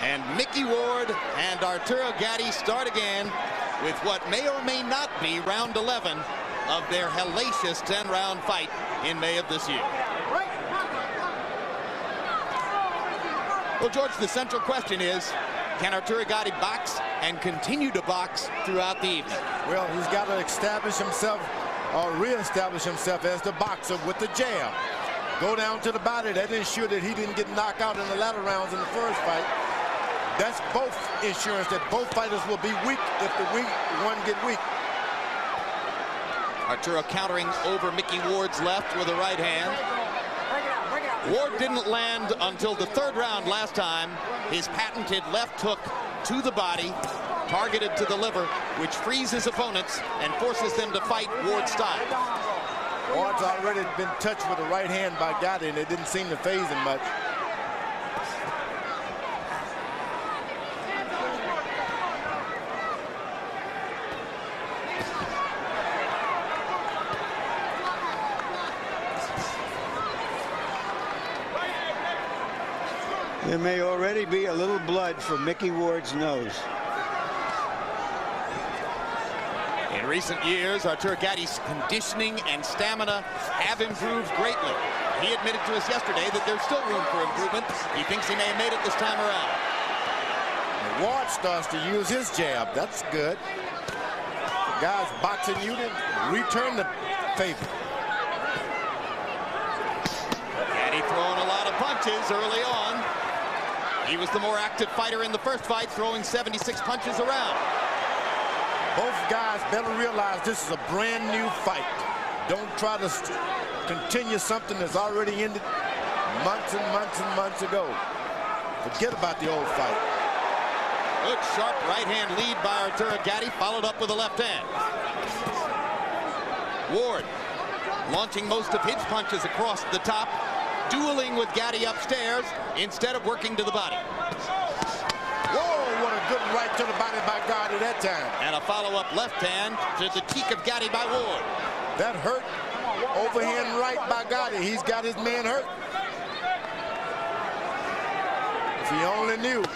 And Micky Ward and Arturo Gatti start again with what may or may not be round 11 of their hellacious 10-round fight in May of this year. Well, George, the central question is, can Arturo Gatti box and continue to box throughout the evening? Well, he's got to establish himself or reestablish himself as the boxer with the jab. Go down to the body. That ensure that he didn't get knocked out in the latter rounds in the first fight. That's both insurance that both fighters will be weak if the one get weak. Arturo countering over Micky Ward's left with a right hand. Ward didn't land until the third round last time. His patented left hook to the body, targeted to the liver, which frees his opponents and forces them to fight Ward's style. Ward's already been touched with the right hand by Gatti, and it didn't seem to faze him much. There may already be a little blood from Micky Ward's nose. In recent years, Arturo Gatti's conditioning and stamina have improved greatly. He admitted to us yesterday that there's still room for improvement. He thinks he may have made it this time around. And Ward starts to use his jab. That's good. The guy's boxing unit return the favor. Gatti throwing a lot of punches early on. He was the more active fighter in the first fight, throwing 76 punches around. Both guys better realize this is a brand new fight. Don't try to continue something that's already ended months and months and months ago. Forget about the old fight. Good sharp right hand lead by Arturo Gatti, followed up with a left hand. Ward launching most of his punches across the top, dueling with Gatti upstairs instead of working to the body. Whoa, what a good right to the body by Gatti that time. And a follow-up left hand to the cheek of Gatti by Ward. That hurt. Overhand right by Gatti. He's got his man hurt. If he only knew.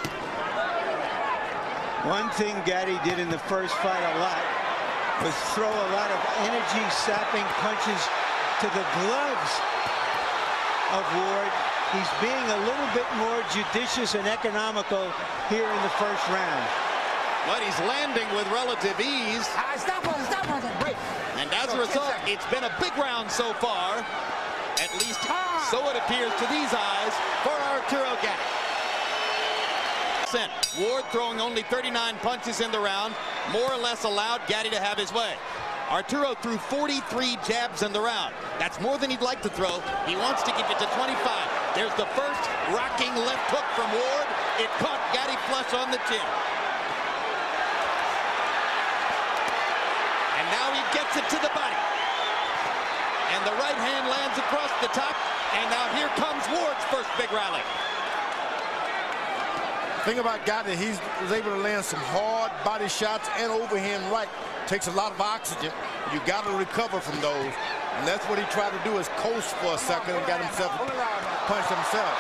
One thing Gatti did in the first fight a lot was throw a lot of energy-sapping punches to the gloves of Ward. He's being a little bit more judicious and economical here in the first round. But he's landing with relative ease. Stop one, break. And as a result, it's been a big round so far. At least so it appears to these eyes for Arturo Gatti. Ward throwing only 39 punches in the round, more or less allowed Gatti to have his way. Arturo threw 43 jabs in the round. That's more than he'd like to throw. He wants to keep it to 25. There's the first rocking left hook from Ward. It caught Gatti flush on the chin. And now he gets it to the body. And the right hand lands across the top. And now here comes Ward's first big rally. The thing about Gatti, he was able to land some hard body shots and overhand right. Takes a lot of oxygen. You got to recover from those. And that's what he tried to do, is coast for a second and got himself punched himself.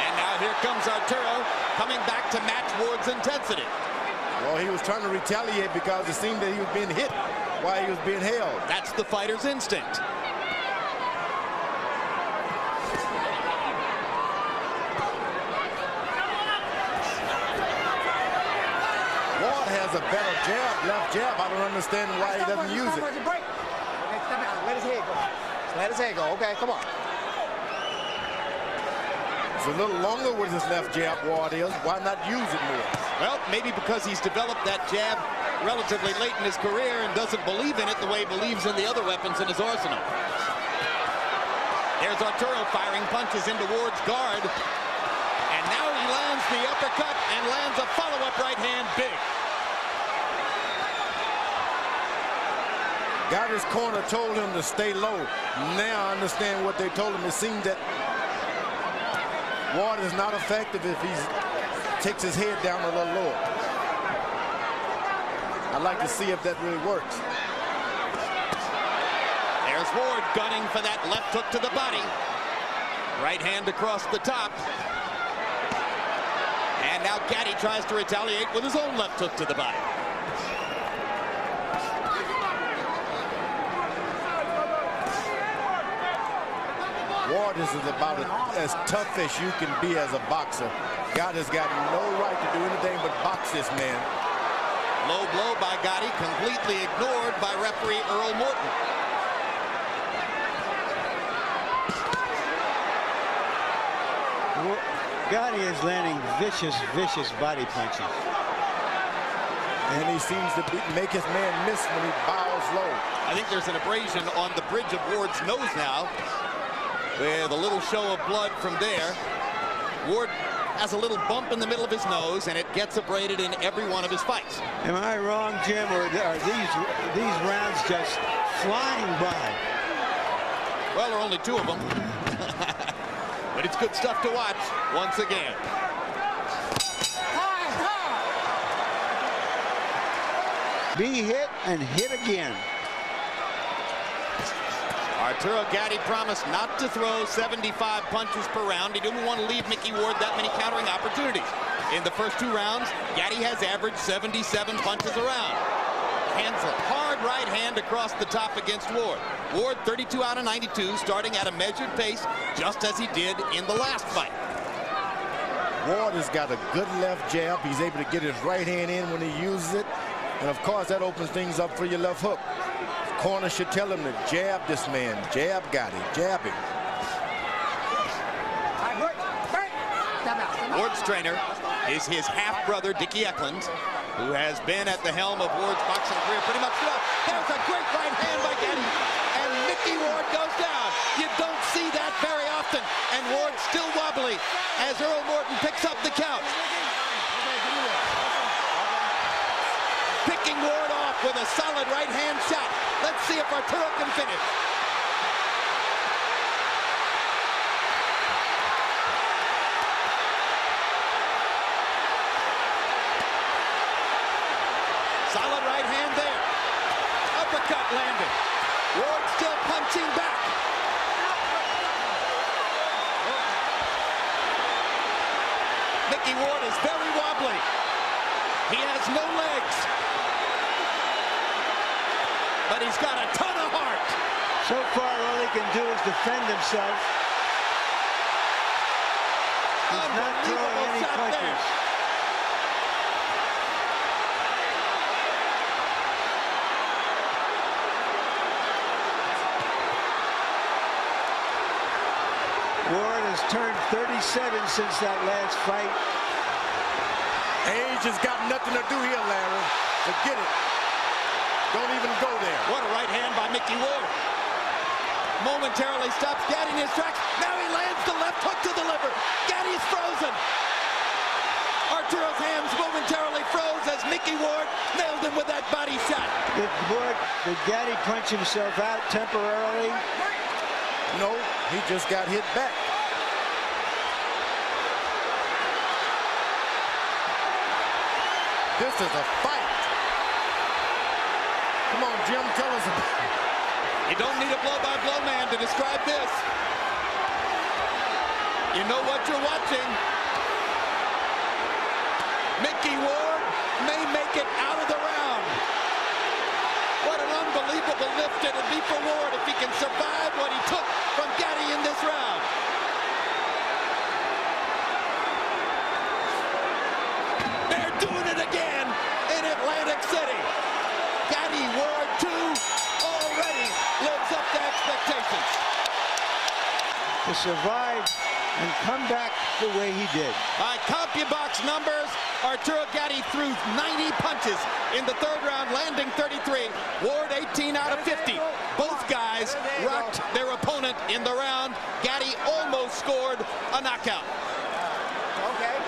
And now here comes Arturo coming back to match Ward's intensity. Well, he was trying to retaliate because it seemed that he was being hit while he was being held. That's the fighter's instinct. Has a better jab, left jab. I don't understand why he doesn't use it. Okay, step out. Let his head go. Let his head go. Okay, come on. It's a little longer with his left jab, Ward is. Why not use it more? Well, maybe because he's developed that jab relatively late in his career and doesn't believe in it the way he believes in the other weapons in his arsenal. There's Arturo firing punches into Ward's guard. And now he lands the uppercut and lands a follow-up right hand big. Gatti's corner told him to stay low. Now I understand what they told him. It seems that Ward is not effective if he takes his head down a little lower. I'd like to see if that really works. There's Ward gunning for that left hook to the body. Right hand across the top. And now Gatti tries to retaliate with his own left hook to the body. Ward is about as tough as you can be as a boxer. Gotti's got no right to do anything but box this man. Low blow by Gatti, completely ignored by referee Earl Morton. Gatti is landing vicious body punches. And he seems to make his man miss when he bows low. I think there's an abrasion on the bridge of Ward's nose now, with a little show of blood from there. Ward has a little bump in the middle of his nose, and it gets abraded in every one of his fights. Am I wrong, Jim, or are these rounds just flying by? Well, there are only 2 of them. But it's good stuff to watch once again. Be hit and hit again. Arturo Gatti promised not to throw 75 punches per round. He didn't want to leave Micky Ward that many countering opportunities. In the first 2 rounds, Gatti has averaged 77 punches a round. Hands a hard right hand across the top against Ward. Ward 32 out of 92, starting at a measured pace, just as he did in the last fight. Ward has got a good left jab. He's able to get his right hand in when he uses it. And of course, that opens things up for your left hook. Corner should tell him to jab this man. Jab Gatti. Jab him. Ward's trainer is his half-brother, Dickie Eklund, who has been at the helm of Ward's boxing career pretty much throughout. There's a great right hand by Gatti, and Micky Ward goes down. You don't see that very often, and Ward's still wobbly as Earl Morton picks up the count. Picking Ward off with a solid right hand shot. Let's see if Arturo can finish. Solid right hand there. Uppercut landed. Ward still punching back. Micky Ward is very wobbly. He has no legs. But he's got a ton of heart. So far, all he can do is defend himself. He's not throwing any punches. Ward has turned 37 since that last fight. Age has got nothing to do here, Larry. Forget it. Don't even go there. What a right hand by Micky Ward. Momentarily stops Gatti in his tracks. Now he lands the left hook to the liver. Gatti's frozen. Arturo's hands momentarily froze as Micky Ward nailed him with that body shot. Did Gatti punch himself out temporarily? No, he just got hit back. This is a fight. Come on, Jim, tell us about it. You don't need a blow-by-blow man to describe this. You know what you're watching. Micky Ward may make it out of the round. What an unbelievable lift it'll be for Ward if he can survive what he took from Gatti in this round. They're doing it again in Atlantic City. Gatti Ward 2 already lives up to expectations. To survive and come back the way he did. By CompuBox numbers, Arturo Gatti threw 90 punches in the 3rd round, landing 33. Ward 18 out of 50. Both guys rocked their opponent in the round. Gatti almost scored a knockout.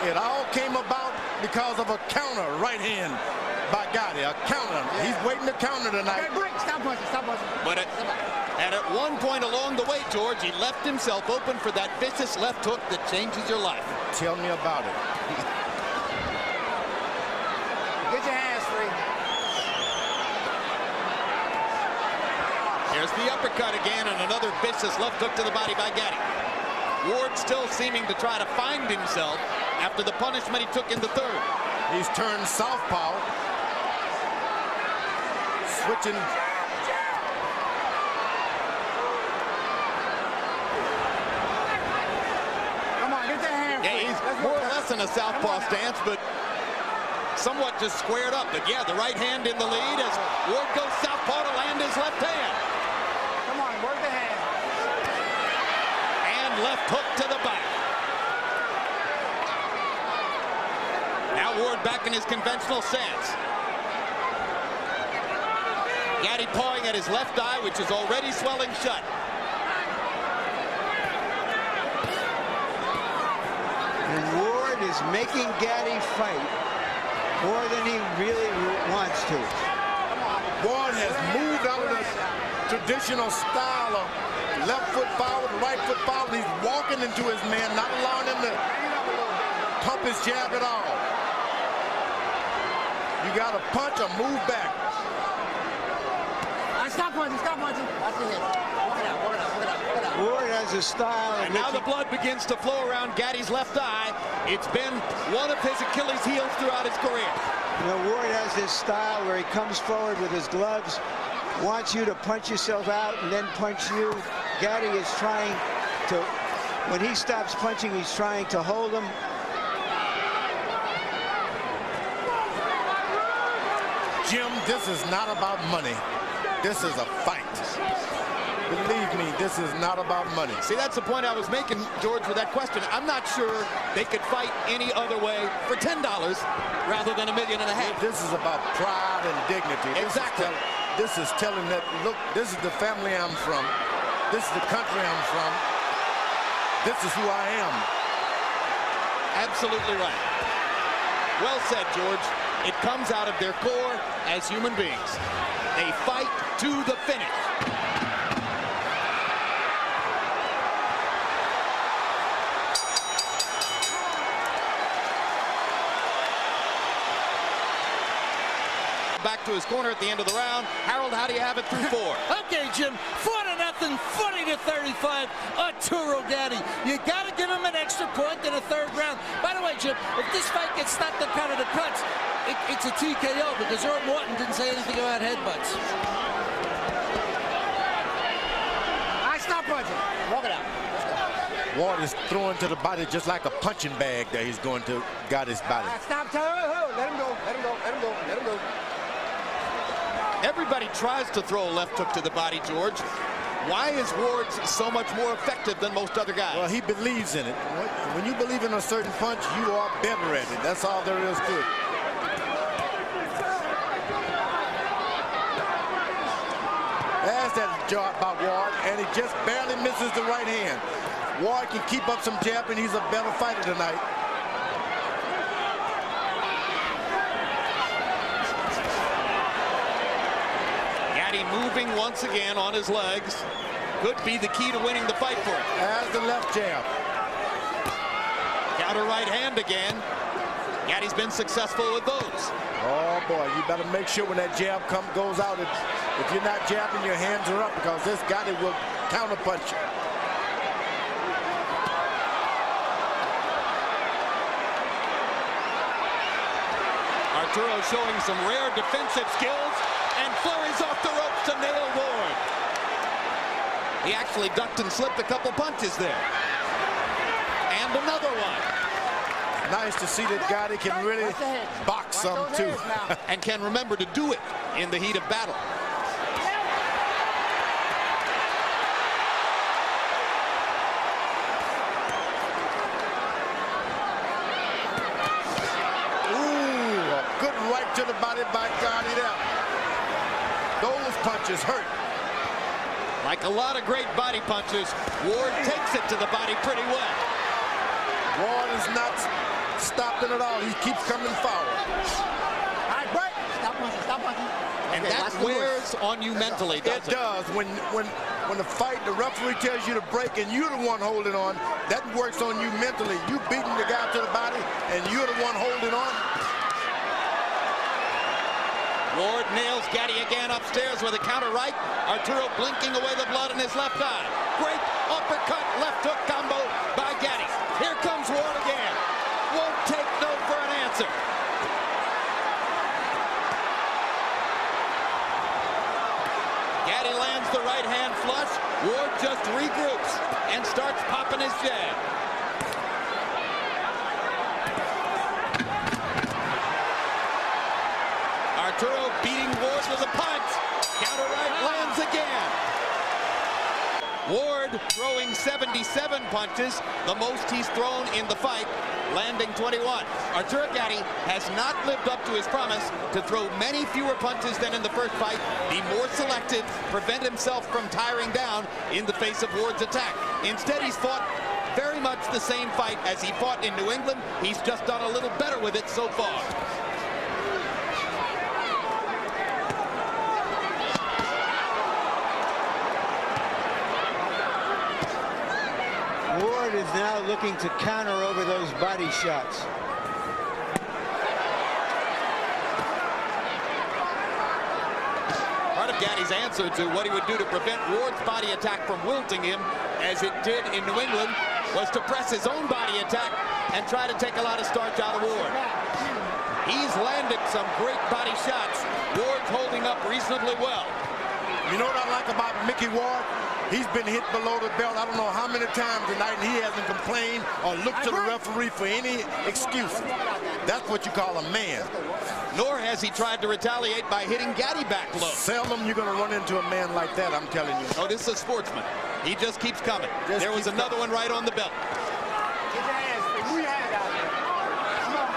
It all came about because of a counter right hand by Gatti. A counter. He's waiting to counter tonight. Okay, break. Stop punching. Stop punching. But at one point along the way, George, he left himself open for that vicious left hook that changes your life. Tell me about it. Get your hands free. Here's the uppercut again, and another vicious left hook to the body by Gatti. Ward still seeming to try to find himself after the punishment he took in the third. He's turned southpaw. Switching. Come on, get that hand. Yeah, he's more or less in a southpaw stance, but somewhat just squared up. But yeah, the right hand in the lead as Ward goes southpaw to land his left hand. Come on, work the hand. And left hook to the back. Now Ward back in his conventional stance. Gatti pawing at his left eye, which is already swelling shut. And Ward is making Gatti fight more than he really wants to. Ward has moved out of the traditional style of left foot forward, right foot forward. He's walking into his man, not allowing him to pump his jab at all. You got to punch or move back. Stop punching, stop punching. Watch the head. Work it out, work it out, work it out, work it out. Ward has a style. And now the blood begins to flow around Gatti's left eye. It's been one of his Achilles heels throughout his career. You know, Ward has this style where he comes forward with his gloves, wants you to punch yourself out and then punch you. Gatti is trying to, when he stops punching, he's trying to hold him. Jim, this is not about money. This is a fight. Believe me, this is not about money. See, that's the point I was making, George, with that question. I'm not sure they could fight any other way for $10 rather than $1.5 million. This is about pride and dignity. Exactly. This is telling that, look, this is the family I'm from. This is the country I'm from. This is who I am. Absolutely right. Well said, George. It comes out of their core as human beings. A fight to the finish. Back to his corner at the end of the round. Harold, how do you have it through 4? Okay, Jim, 4-0, 40-35, Arturo Gatti. You got to give him an extra point in the third round. By the way, Jim, if this fight gets stopped at count of the cuts, it's a TKO because Earl Morton didn't say anything about headbutts. All right, stop punching. Walk it out. Let's go. Ward is throwing to the body just like a punching bag that he's going to Gatti's body. All right, stop. Let him go. Let him go. Let him go. Let him go. Everybody tries to throw a left hook to the body, George. Why is Ward's so much more effective than most other guys? Well, he believes in it. When you believe in a certain punch, you are better at it. That's all there is to it. There's that jab by Ward, and he just barely misses the right hand. Ward can keep up some jab, and he's a better fighter tonight. Gatti moving once again on his legs. Could be the key to winning the fight for him. As the left jab. Counter right hand again. Gatti's been successful with those. Oh boy, you better make sure when that jab goes out, if you're not jabbing, your hands are up because this Gatti will counter punch you. Arturo showing some rare defensive skills and flurries off the ropes to nail Ward. He actually ducked and slipped a couple punches there. And another one. Nice to see that Gatti can really box some too. And can remember to do it in the heat of battle. Ooh, a good right to the body by Gatti there. Those punches hurt. Like a lot of great body punches, Ward takes it to the body pretty well. Ward is not stopping at all. He keeps coming forward. All right, break. Stop punching. Stop punching. And Okay, that wears on you mentally, doesn't it? It does. When the fight, the referee tells you to break and you're the one holding on, that works on you mentally. You beating the guy to the body and you're the one holding on. Ward nails Gatti again upstairs with a counter right. Arturo blinking away the blood in his left eye. Great uppercut, left hook combo by Gatti. Here comes Ward again. Won't regroups and starts popping his jab. Arturo beating Ward with a punch. Counter right lands again. Ward throwing 77 punches, the most he's thrown in the fight, landing 21. Arturo Gatti has not lived up to his promise to throw many fewer punches than in the first fight, be more selective, prevent himself from tiring down in the face of Ward's attack. Instead, he's fought very much the same fight as he fought in New England. He's just done a little better with it so far. Ward is now looking to counter over those body shots. Part of Gatti's answer to what he would do to prevent Ward's body attack from wilting him, as it did in New England, was to press his own body attack and try to take a lot of starch out of Ward. He's landed some great body shots. Ward's holding up reasonably well. You know what I like about Micky Ward? He's been hit below the belt I don't know how many times tonight, and he hasn't complained or looked to the referee for any excuses. That's what you call a man. Nor has he tried to retaliate by hitting Gatti back low. Seldom you're going to run into a man like that, I'm telling you. Oh, this is a sportsman. He just keeps coming. There was another one right on the belt. Get your hands, move your hands out there. Come on.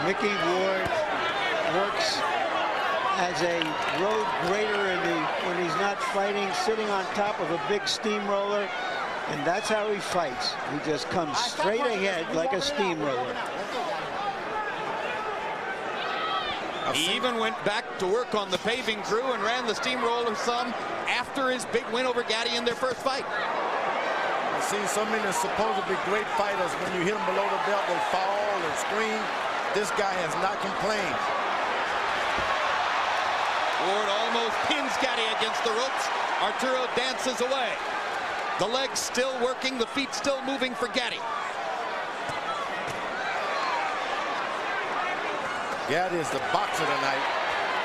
Micky Ward works as a road grader when he's not fighting, sitting on top of a big steamroller, and that's how he fights. He just comes straight ahead like a steamroller. He even went back to work on the paving crew and ran the steamroller some after his big win over Gatti in their first fight. I've seen so many supposedly great fighters, when you hit them below the belt, they fall and scream. This guy has not complained. Ward almost pins Gatti against the ropes. Arturo dances away. The legs still working, the feet still moving for Gatti. Gatti is the boxer tonight.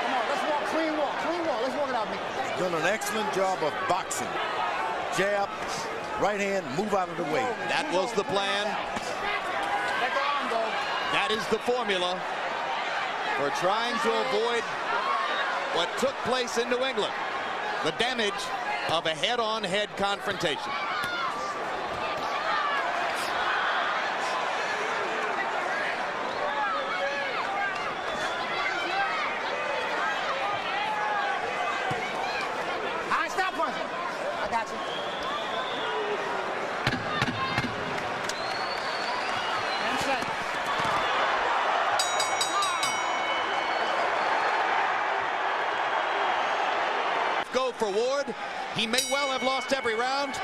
Come on, let's walk, clean walk, let's walk it out, Micky. Doing an excellent job of boxing. Jab, right hand, move out of the way. That was the plan. Let the arm go. That is the formula for trying to avoid what took place in New England. The damage of a head-on-head confrontation. Stop punching. I got you. And set. Go for Ward. He may well have lost every round,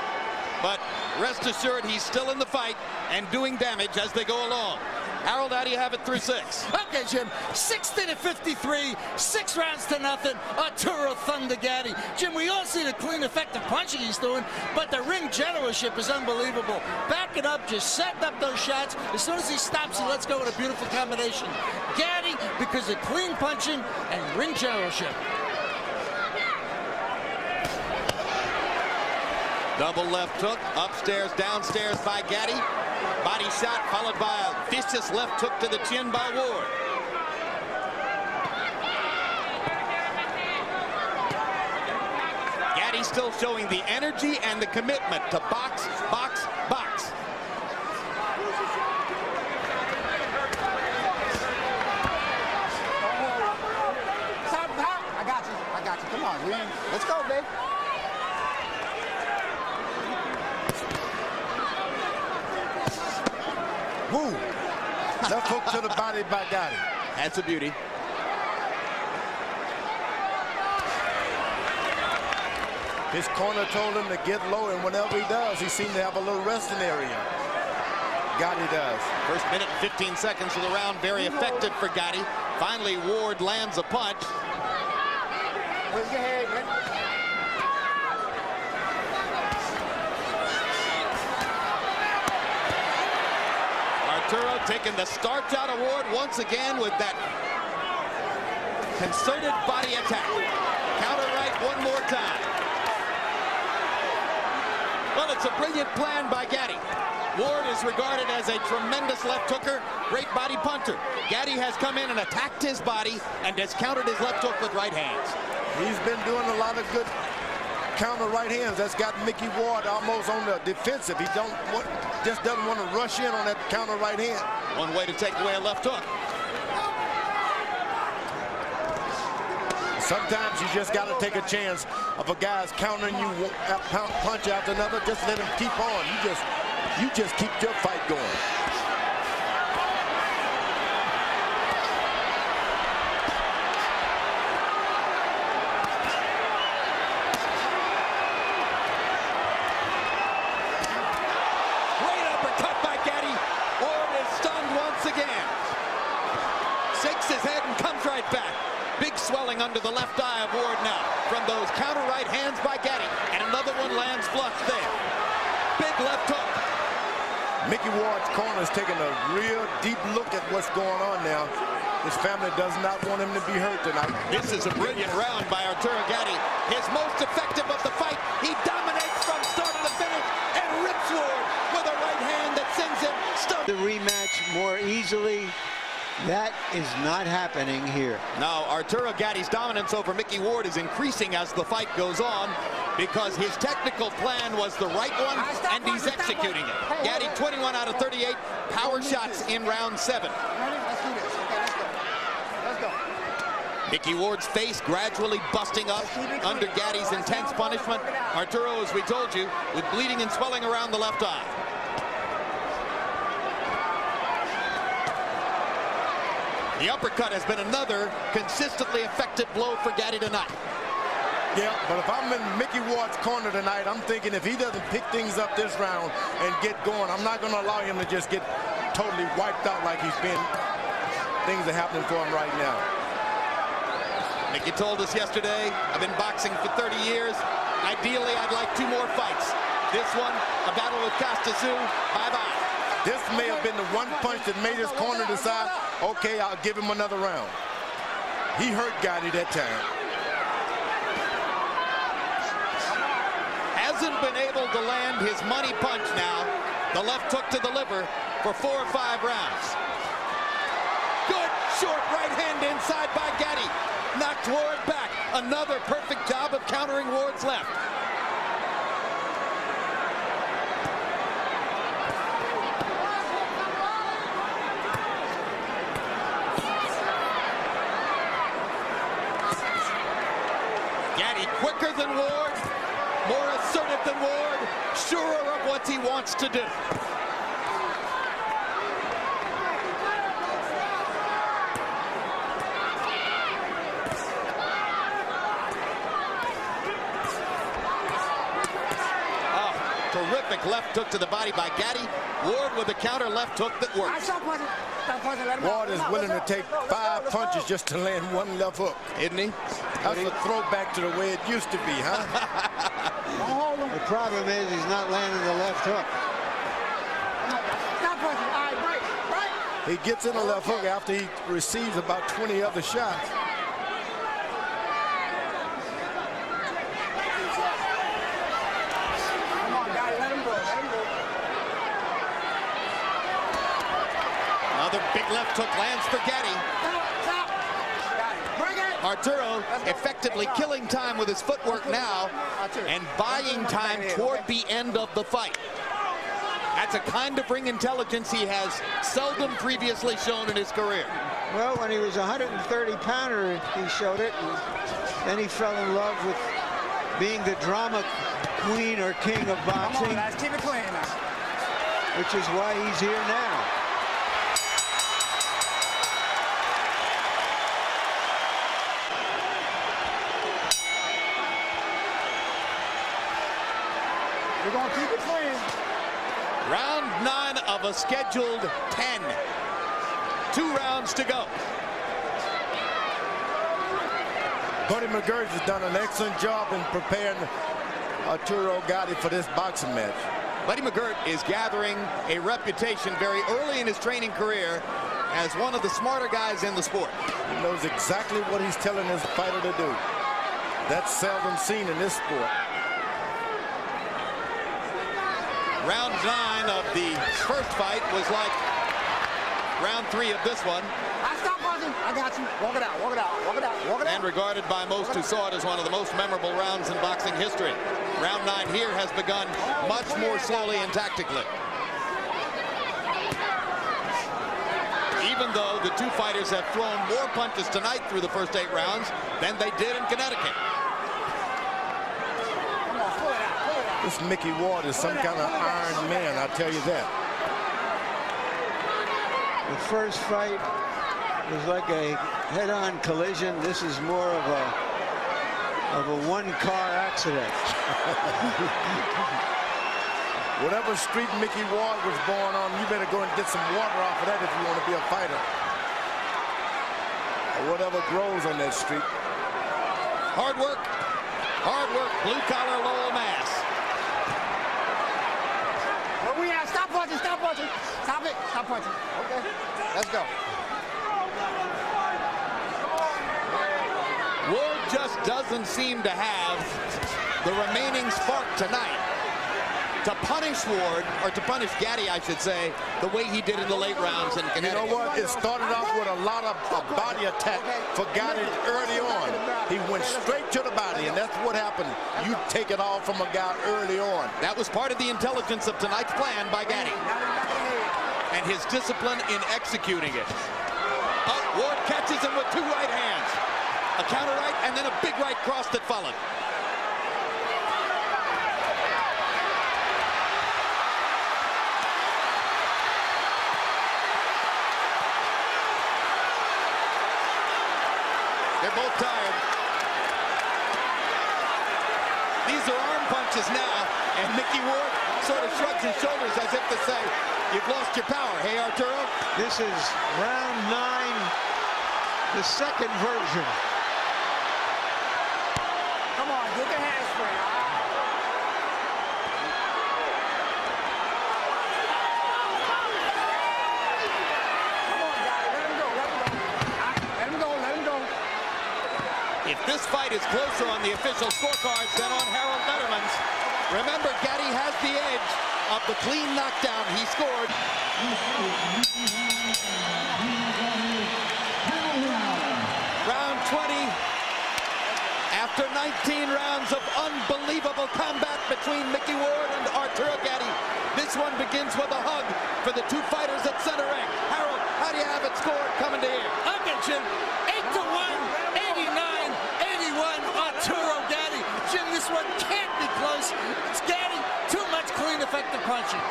but rest assured he's still in the fight and doing damage as they go along. Harold, how do you have it through 6? Okay, Jim, 60-53, 6 rounds to nothing. Arturo Thunder Gatti. Jim, we all see the clean, effective punching he's doing, but the ring generalship is unbelievable. Back it up, just setting up those shots. As soon as he stops, he lets go with a beautiful combination. Gatti, because of clean punching and ring generalship. Double left hook, upstairs, downstairs by Gatti. Body shot followed by a vicious left hook to the chin by Ward. Gatti still showing the energy and the commitment to box, box, box. I got you. Come on, let's go, babe. Woo! Left hook to the body by Gatti. That's a beauty. His corner told him to get low, and whenever he does, he seems to have a little resting area. Gatti does. First minute and 15 seconds of the round, very effective for Gatti. Finally, Ward lands a punch. Where's your head, man? Arturo taking the starch out award once again with that concerted body attack. Counter right one more time. Well, it's a brilliant plan by Gatti. Ward is regarded as a tremendous left hooker, great body puncher. Gatti has come in and attacked his body and has countered his left hook with right hands. He's been doing a lot of good counter right hands. That's got Micky Ward almost on the defensive. He just doesn't want to rush in on that counter right hand. One way to take away a left hook. Sometimes you just got to take a chance of a guy's countering you punch after another. Just let him keep on. You just keep your fight going. Great uppercut by Gatti. Ward is stunned once again. Shakes his head and comes right back. Big swelling under the left eye of Ward now from those counter right hands by Gatti. And another one lands flush there. Big left hook. Micky Ward's corner is taking a real deep look at what's going on now. His family does not want him to be hurt tonight. This is a brilliant round by Arturo Gatti. His most effective of the fight. He dominates from start to finish and rips Ward with a right hand that sends him stunned. The rematch more easily. That is not happening here. Now, Arturo Gatti's dominance over Micky Ward is increasing as the fight goes on because his technical plan was the right one and he's executing it. Gatti 21 out of 38 power shots in round 7. Let's do this. Okay, let's go. Micky Ward's face gradually busting up under Gatti's intense punishment. Arturo, as we told you, with bleeding and swelling around the left eye. The uppercut has been another consistently effective blow for Gatti tonight. Yeah, but if I'm in Micky Ward's corner tonight, I'm thinking if he doesn't pick things up this round and get going, I'm not going to allow him to just get totally wiped out like he's been. Things are happening for him right now. Micky told us yesterday, I've been boxing for 30 years. Ideally, I'd like 2 more fights. This one, a battle with Castazu, bye-bye. This may have been the one punch that made his corner decide, okay, I'll give him another round. He hurt Gatti that time. Hasn't been able to land his money punch now. The left hook to the liver for 4 or 5 rounds. Good short right hand inside by Gatti. Knocked Ward back. Another perfect job of countering Ward's left. Gatti quicker than Ward, more assertive than Ward, surer of what he wants to do. Oh, terrific left hook to the body by Gatti. Ward with a counter left hook that works. Ward is willing to take 5 punches just to land 1 left hook. Isn't he? That's a throwback to the way it used to be, huh? The problem is he's not landing the left hook. He gets in a left hook after he receives about 20 other shots. Come on, guys, let him go. Another big left hook lands for Gatti. Arturo effectively killing time with his footwork now and buying time toward the end of the fight. That's a kind of ring intelligence he has seldom previously shown in his career. Well, when he was a 130-pounder, he showed it. And then he fell in love with being the drama queen or king of boxing. Come on, guys, keep it clean now. Which is why he's here now. We're going to keep it clean. Round 9 of a scheduled 10. 2 rounds to go. Buddy McGurk has done an excellent job in preparing Arturo Gatti for this boxing match. Buddy McGirt is gathering a reputation very early in his training career as one of the smarter guys in the sport. He knows exactly what he's telling his fighter to do. That's seldom seen in this sport. Round 9 of the first fight was like round 3 of this one. I stop punching. I got you. Walk it out. Walk it out. Walk it out. Walk it out. And regarded by most who saw it as one of the most memorable rounds in boxing history. Round 9 here has begun much more slowly and tactically. Even though the two fighters have thrown more punches tonight through the first 8 rounds than they did in Connecticut. This Micky Ward is some kind of iron man, I'll tell you that. The first fight was like a head-on collision. This is more of a one-car accident. Whatever street Micky Ward was born on, you better go and get some water off of that if you want to be a fighter. Or whatever grows on that street. Hard work, blue-collar Lowell, Mass. Where we at? Stop punching. Stop punching. Stop it. Stop punching. Okay. Let's go. Ward just doesn't seem to have the remaining spark tonight to punish Ward, or to punish Gatti, I should say, the way he did in the late rounds in Connecticut. You know what? It started off with a lot of body attack for Gatti early on. He went straight to the body, and that's what happened. You take it all from a guy early on. That was part of the intelligence of tonight's plan by Gatti. And his discipline in executing it. Ward catches him with 2 right hands. A counter right, and then a big right cross that followed. They're both tired. These are arm punches now, and Micky Ward sort of shrugs his shoulders as if to say, you've lost your power. Hey, Arturo? This is round 9, the second version. Come on, get the handspring. Come on, guys. Let him go. Let him go. Let him go. Let him go. If this fight is closer on the official scorecards than on Harold Letterman's, remember, Gatti has the edge of the clean knockdown he scored. Round 20. After 19 rounds of unbelievable combat between Micky Ward and Arturo Gatti, this one begins with a hug for the two fighters at center ring. Harold, how do you have it scored coming to here? Okay, Jim. 8-1, 89-81, Arturo Gatti. Jim, this one can't be close. It's Gatti. Too much clean, effective punching.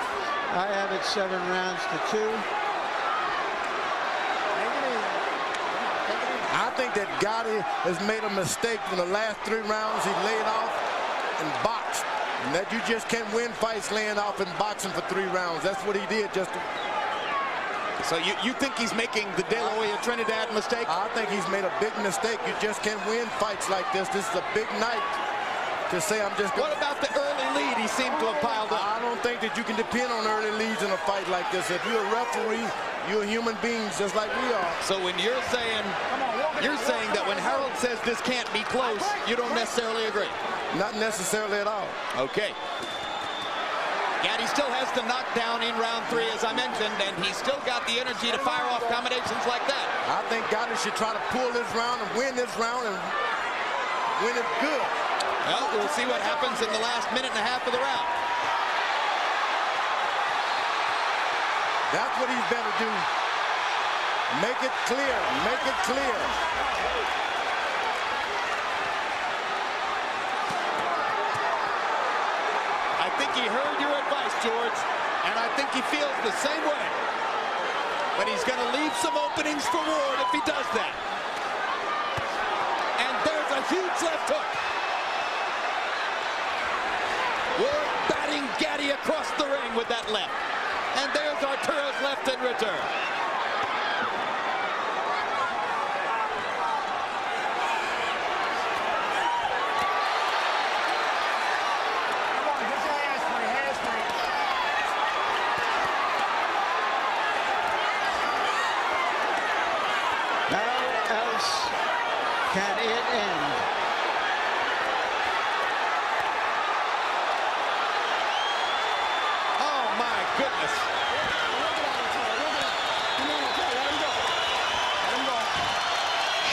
I have it 7 rounds to 2. I think that Gatti has made a mistake in the last 3 rounds. He laid off and boxed. And that you just can't win fights laying off and boxing for 3 rounds. That's what he did. So you think he's making the De La Hoya Trinidad mistake? I think he's made a big mistake. You just can't win fights like this. This is a big night to say I'm just... What about the early lead he seemed to have piled up? I don't think that you can depend on early leads in a fight like this. If you're a referee, you're human beings just like we are. So when you're saying that when Harold says this can't be close, you don't necessarily agree? Not necessarily at all. Okay. Gatti still has the knockdown in round 3, as I mentioned, and he's still got the energy to fire off combinations like that. I think Gatti should try to pull this round and win this round and win it good. Well, we'll see what happens in the last minute and a half of the round. That's what he's better do. Make it clear. Make it clear. I think he heard your advice, George, and I think he feels the same way. But he's going to leave some openings for Ward if he does that. And there's a huge left hook. Ward batting Gatti across the ring with that left. And there's Arturo's left in return. this. Can it end? Oh, my goodness.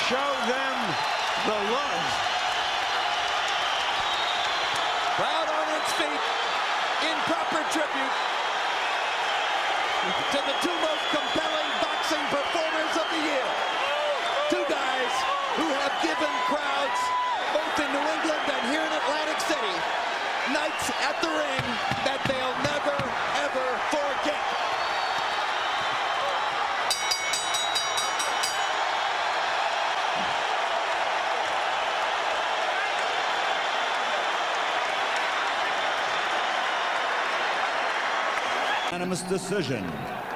Show them the love. Crowd on its feet in proper tribute to the two most compelling boxing performers of the year. Two guys who have given crowds, both in New England and here in Atlantic City, nights at the ring that they'll never, ever forget. Unanimous decision.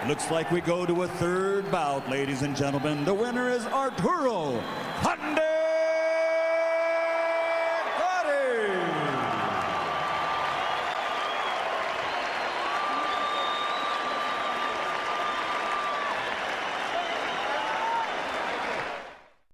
Looks like we go to a third bout, ladies and gentlemen. The winner is Arturo Gatti.